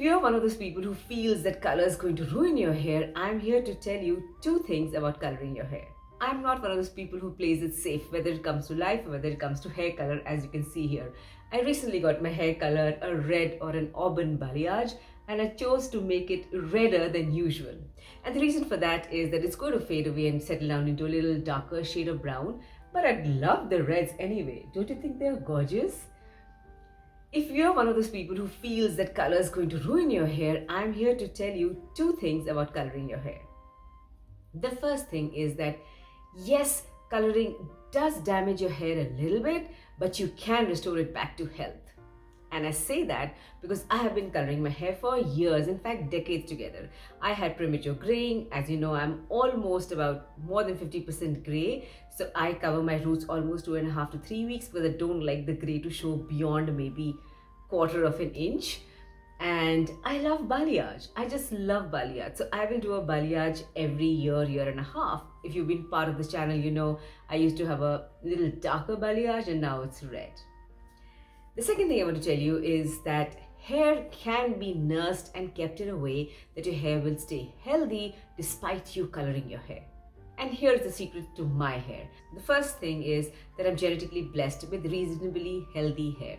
you're one of those people who feels that color is going to ruin your hair, I'm here to tell you two things about coloring your hair. I'm not one of those people who plays it safe, whether it comes to life or whether it comes to hair color, as you can see here. I recently got my hair colored a red or an auburn balayage, and I chose to make it redder than usual. And the reason for that is that it's going to fade away and settle down into a little darker shade of brown, but I'd love the reds anyway. Don't you think they're gorgeous? If you're one of those people who feels that color is going to ruin your hair, I'm here to tell you two things about coloring your hair. The first thing is that yes, coloring does damage your hair a little bit, but you can restore it back to health. And I say that because I have been coloring my hair for years, in fact decades together. I had premature graying. As you know, I'm almost about more than 50% gray. So I cover my roots almost 2.5 to 3 weeks because I don't like the gray to show beyond maybe quarter of an inch. And I love balayage. I just love balayage. So I will do a balayage every year and a half. If you've been part of this channel, you know I used to have a little darker balayage and now it's red. The second thing I want to tell you is that hair can be nursed and kept in a way that your hair will stay healthy despite you coloring your hair. And here's the secret to my hair. The first thing is that I'm genetically blessed with reasonably healthy hair.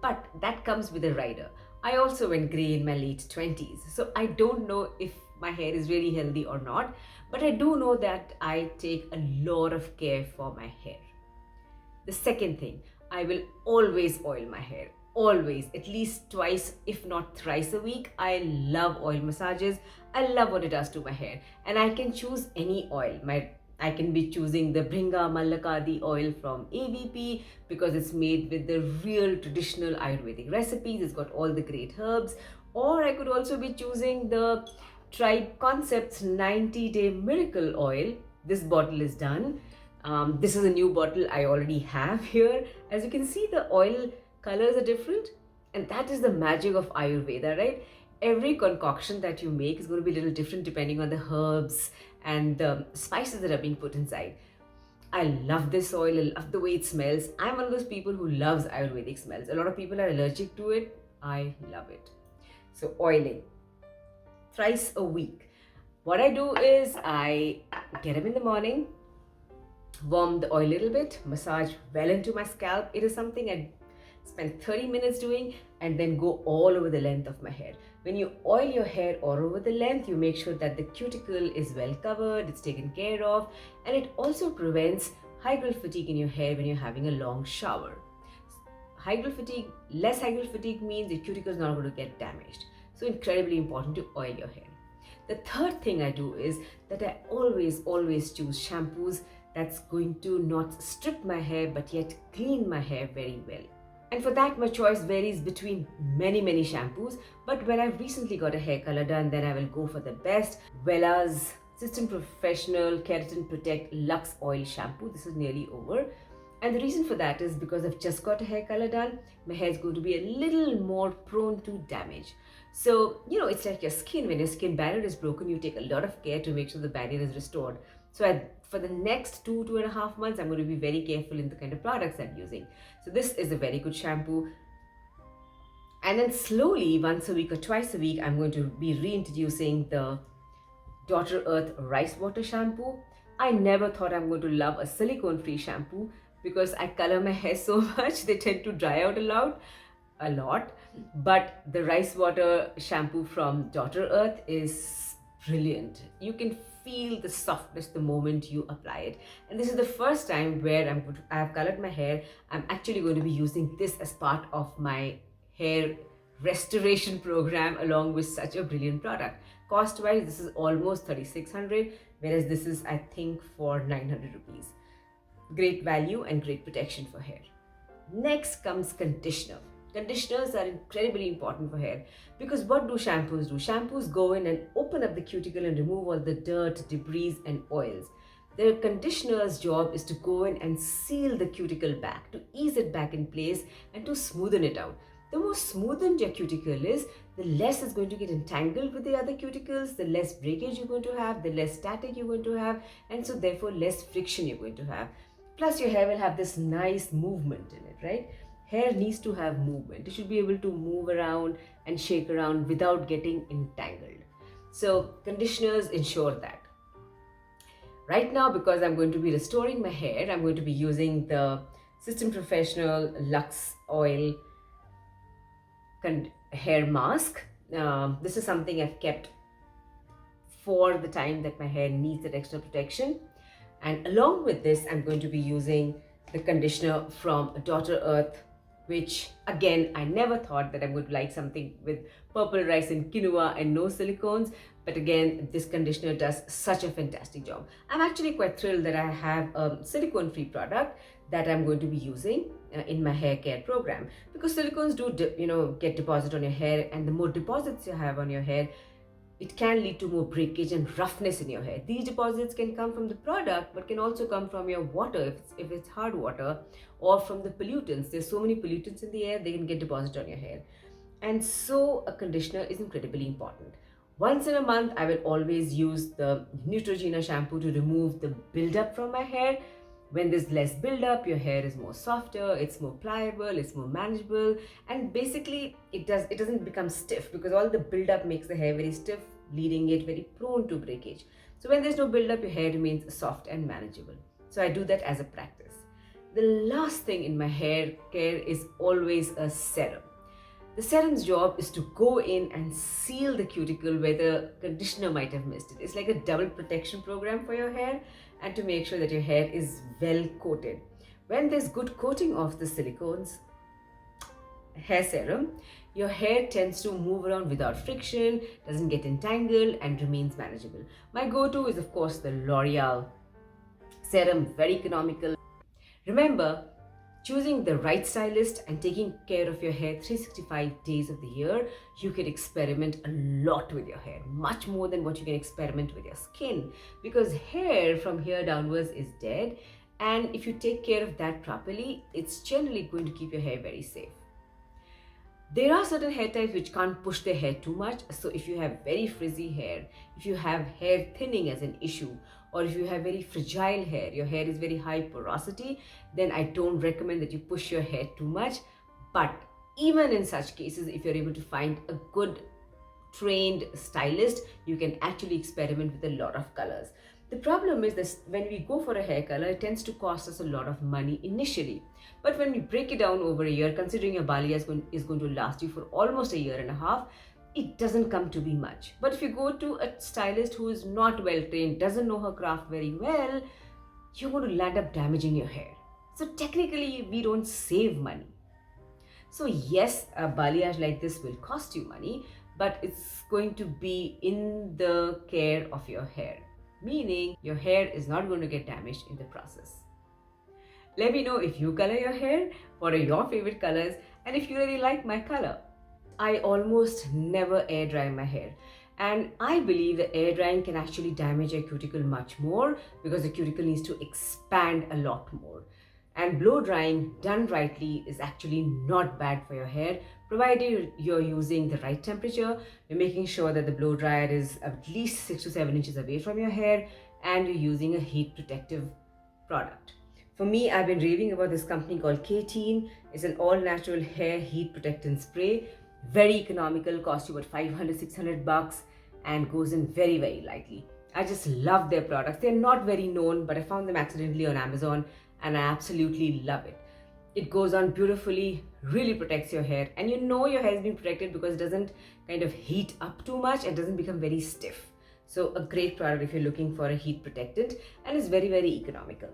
But that comes with a rider. I also went grey in my late 20s, so I don't know if my hair is really healthy or not, but I do know that I take a lot of care for my hair. The second thing, I will always oil my hair. Always, at least twice, if not thrice a week. I love oil massages. I love what it does to my hair. And I can choose any oil. I can be choosing the Bringa Mallakadi oil from AVP because it's made with the real traditional Ayurvedic recipes. It's got all the great herbs. Or I could also be choosing the Tribe Concepts 90-Day Miracle Oil. This bottle is done. This is a new bottle I already have here. As you can see, the oil colors are different, and that is the magic of Ayurveda, right? Every concoction that you make is going to be a little different depending on the herbs and the spices that are being put inside. I love this oil. I love the way it smells. I'm one of those people who loves Ayurvedic smells. A lot of people are allergic to it. I love it. So oiling thrice a week. What I do is I get up in the morning, warm the oil a little bit, massage well into my scalp. It is something I spend 30 minutes doing and then go all over the length of my hair. When you oil your hair all over the length, you make sure that the cuticle is well covered, it's taken care of, and it also prevents hygral fatigue in your hair when you're having a long shower. Less hygral fatigue means the cuticle is not going to get damaged. So incredibly important to oil your hair. The third thing I do is that I always choose shampoos that's going to not strip my hair but yet clean my hair very well. And for that, my choice varies between many shampoos. But when I've recently got a hair color done, then I will go for the best Vella's System Professional Keratin Protect Luxe Oil Shampoo. This is nearly over. And the reason for that is because I've just got a hair color done, my hair is going to be a little more prone to damage. So, you know, it's like your skin. When your skin barrier is broken, you take a lot of care to make sure the barrier is restored. So for the next 2.5 months, I'm going to be very careful in the kind of products I'm using. So this is a very good shampoo. And then slowly, once a week or twice a week, I'm going to be reintroducing the Daughter Earth Rice Water Shampoo. I never thought I'm going to love a silicone-free shampoo because I color my hair so much, they tend to dry out a lot. But the rice water shampoo from Daughter Earth is brilliant. You can feel the softness the moment you apply it. And this is the first time where I have colored my hair. I'm actually going to be using this as part of my hair restoration program along with such a brilliant product. Cost wise, this is almost 3,600, whereas this is, I think, for 900 rupees. Great value and great protection for hair. Next comes conditioner. Conditioners are incredibly important for hair because what do shampoos do? Shampoos go in and open up the cuticle and remove all the dirt, debris and oils. The conditioner's job is to go in and seal the cuticle back, to ease it back in place and to smoothen it out. The more smoothened your cuticle is, the less it's going to get entangled with the other cuticles, the less breakage you're going to have, the less static you're going to have, and so therefore less friction you're going to have. Plus your hair will have this nice movement in it, right? Hair needs to have movement. It should be able to move around and shake around without getting entangled. So conditioners ensure that. Right now, because I'm going to be restoring my hair, I'm going to be using the System Professional Lux Oil hair mask. This is something I've kept for the time that my hair needs that extra protection. And along with this, I'm going to be using the conditioner from Daughter Earth, which again, I never thought that I'm going to like something with purple rice and quinoa and no silicones. But again, this conditioner does such a fantastic job. I'm actually quite thrilled that I have a silicone-free product that I'm going to be using in my hair care program, because silicones do, get deposit on your hair, and the more deposits you have on your hair, it can lead to more breakage and roughness in your hair. These deposits can come from the product, but can also come from your water, if it's hard water, or from the pollutants. There's so many pollutants in the air, they can get deposited on your hair. And so a conditioner is incredibly important. Once in a month, I will always use the Neutrogena shampoo to remove the buildup from my hair. When there's less buildup, your hair is more softer, it's more pliable, it's more manageable, and basically it doesn't become stiff, because all the buildup makes the hair very stiff, leaving it very prone to breakage. So when there's no buildup, your hair remains soft and manageable. So I do that as a practice. The last thing in my hair care is always a serum. The serum's job is to go in and seal the cuticle where the conditioner might have missed it. It's like a double protection program for your hair, and to make sure that your hair is well coated. When there's good coating of the silicones hair serum, your hair tends to move around without friction, doesn't get entangled, and remains manageable. My go-to is of course the L'Oreal serum, very economical. Remember, choosing the right stylist and taking care of your hair 365 days of the year, you can experiment a lot with your hair, much more than what you can experiment with your skin, because hair from here downwards is dead, and if you take care of that properly, it's generally going to keep your hair very safe. There are certain hair types which can't push their hair too much. So if you have very frizzy hair, if you have hair thinning as an issue, or if you have very fragile hair, your hair is very high porosity, then I don't recommend that you push your hair too much. But even in such cases, if you're able to find a good trained stylist, you can actually experiment with a lot of colors. The problem is this: when we go for a hair color, it tends to cost us a lot of money initially. But when we break it down over a year, considering your balayage is going to last you for almost a year and a half, it doesn't come to be much. But if you go to a stylist who is not well trained, doesn't know her craft very well, you're going to land up damaging your hair. So technically, we don't save money. So yes, a balayage like this will cost you money, but it's going to be in the care of your hair, meaning your hair is not going to get damaged in the process. Let me know if you color your hair, what are your favorite colors, and if you really like my color. I almost never air dry my hair, and I believe that air drying can actually damage your cuticle much more, because the cuticle needs to expand a lot more. And blow drying done rightly is actually not bad for your hair, provided you're using the right temperature, you're making sure that the blow dryer is at least 6 to 7 inches away from your hair, and you're using a heat protective product. For me, I've been raving about this company called Keratin. It's an all-natural hair heat protectant spray. Very economical, costs you about $500-600 and goes in very, very lightly. I just love their products. They're not very known, but I found them accidentally on Amazon and I absolutely love it. It goes on beautifully, really protects your hair, and you know your hair is being protected because it doesn't kind of heat up too much and doesn't become very stiff. So a great product if you're looking for a heat protectant, and it's very, very economical.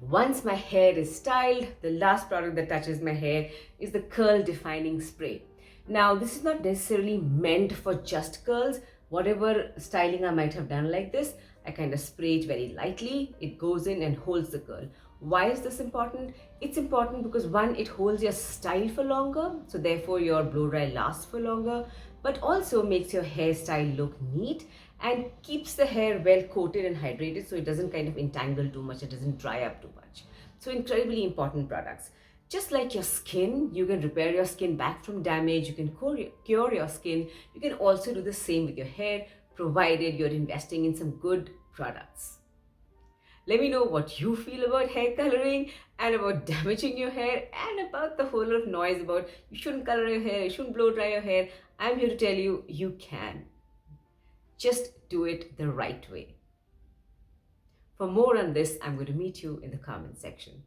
Once my hair is styled, the last product that touches my hair is the curl defining spray. Now, this is not necessarily meant for just curls. Whatever styling I might have done like this, I kind of spray it very lightly. It goes in and holds the curl. Why is this important? It's important because one, it holds your style for longer, so therefore your blow dry lasts for longer, but also makes your hairstyle look neat and keeps the hair well coated and hydrated, so it doesn't kind of entangle too much, it doesn't dry up too much. So incredibly important products. Just like your skin, you can repair your skin back from damage, you can cure your skin, you can also do the same with your hair, provided you're investing in some good products. Let me know what you feel about hair coloring and about damaging your hair and about the whole lot of noise about you shouldn't color your hair, you shouldn't blow dry your hair. I'm here to tell you, you can. Just do it the right way. For more on this, I'm going to meet you in the comment section.